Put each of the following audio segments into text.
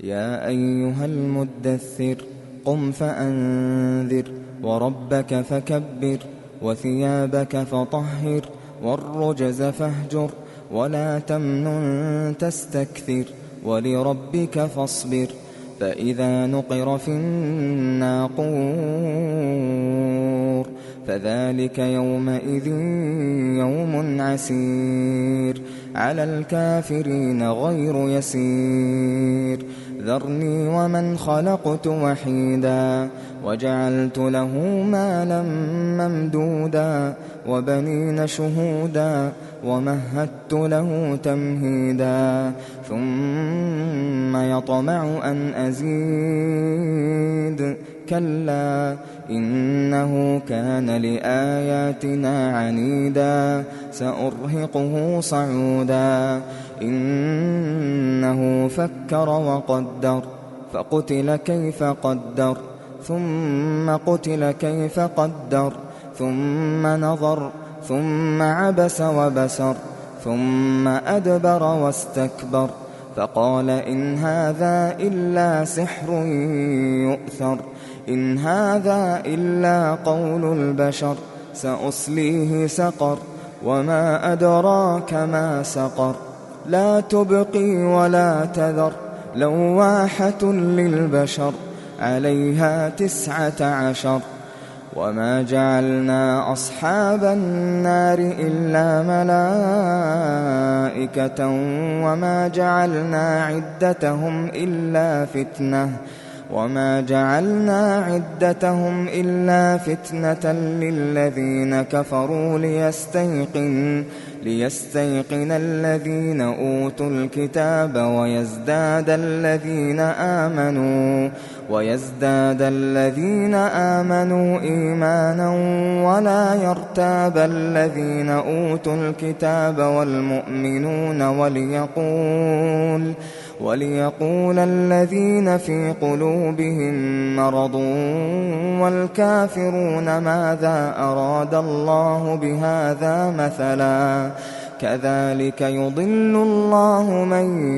يا أيها المدثر قم فأنذر وربك فكبر وثيابك فطهر والرجز فاهجر ولا تمنن تستكثر ولربك فاصبر فإذا نقر في الناقور فذلك يومئذ يوم عسير على الكافرين غير يسير ذرني ومن خلقت وحيدا وجعلت له مالا ممدودا وبنين شهودا ومهدت له تمهيدا ثم يطمع أن أزيد كلا إنه كان لآياتنا عنيدا سأرهقه صعودا إنه فكر وقدر فقتل كيف قدر ثم قتل كيف قدر ثم نظر ثم عبس وبسر ثم أدبر واستكبر فقال إن هذا إلا سحر يؤثر إن هذا إلا قول البشر سأصليه سقر وما أدراك ما سقر لا تبقي ولا تذر لواحة للبشر عليها 19 وما جعلنا أصحاب النار إلا ملائكة وما جعلنا عدتهم إلا فتنة للذين كفروا ليستيقن الذين أوتوا الكتاب ويزداد الذين آمنوا إيمانا ولا يرتاب الذين أوتوا الكتاب والمؤمنون وليقول الذين في قلوبهم مرض والكافرون ماذا أراد الله بهذا مثلا كذلك يضل الله من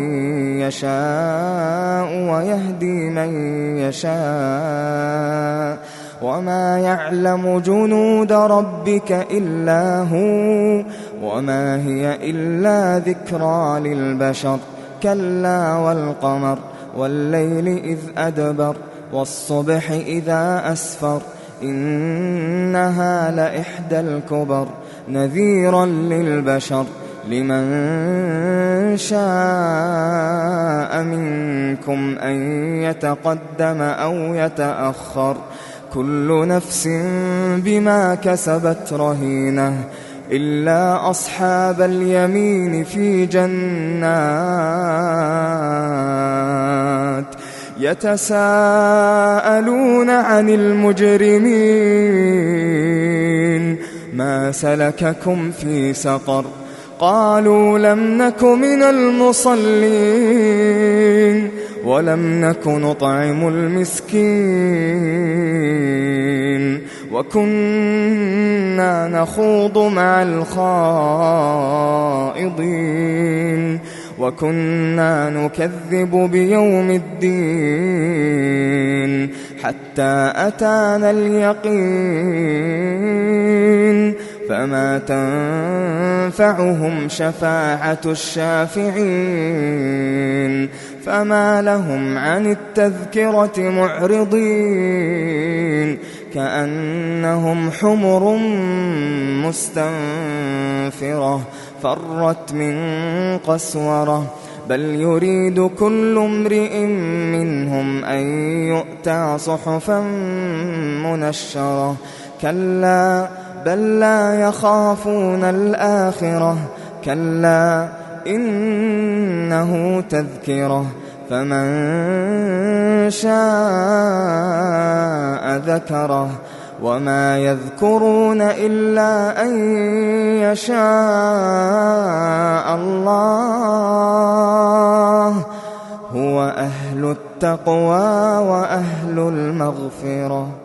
يشاء ويهدي من يشاء وما يعلم جنود ربك إلا هو وما هي إلا ذكرى للبشر كلا والقمر والليل إذ أدبر والصبح إذا أسفر إنها لإحدى الكبر نذيرا للبشر لمن شاء منكم أن يتقدم أو يتأخر كل نفس بما كسبت رهينة إلا أصحاب اليمين في جنات يتساءلون عن المجرمين ما سلككم في سقر قالوا لم نك من المصلين ولم نك نطعم المسكين وكنا نخوض مع الخائضين وكنا نكذب بيوم الدين حتى أتانا اليقين فما تنفعهم شفاعة الشافعين فما لهم عن التذكرة معرضين كأنهم حمر مستنفرة فرت من قسورة بل يريد كل امرئ منهم أن يؤتى صحفا منشرة كلا بل لا يخافون الآخرة كلا إنه تذكرة فمن شاء ذكره وما يذكرون إلا أن يشاء الله هو أهل التقوى وأهل المغفرة.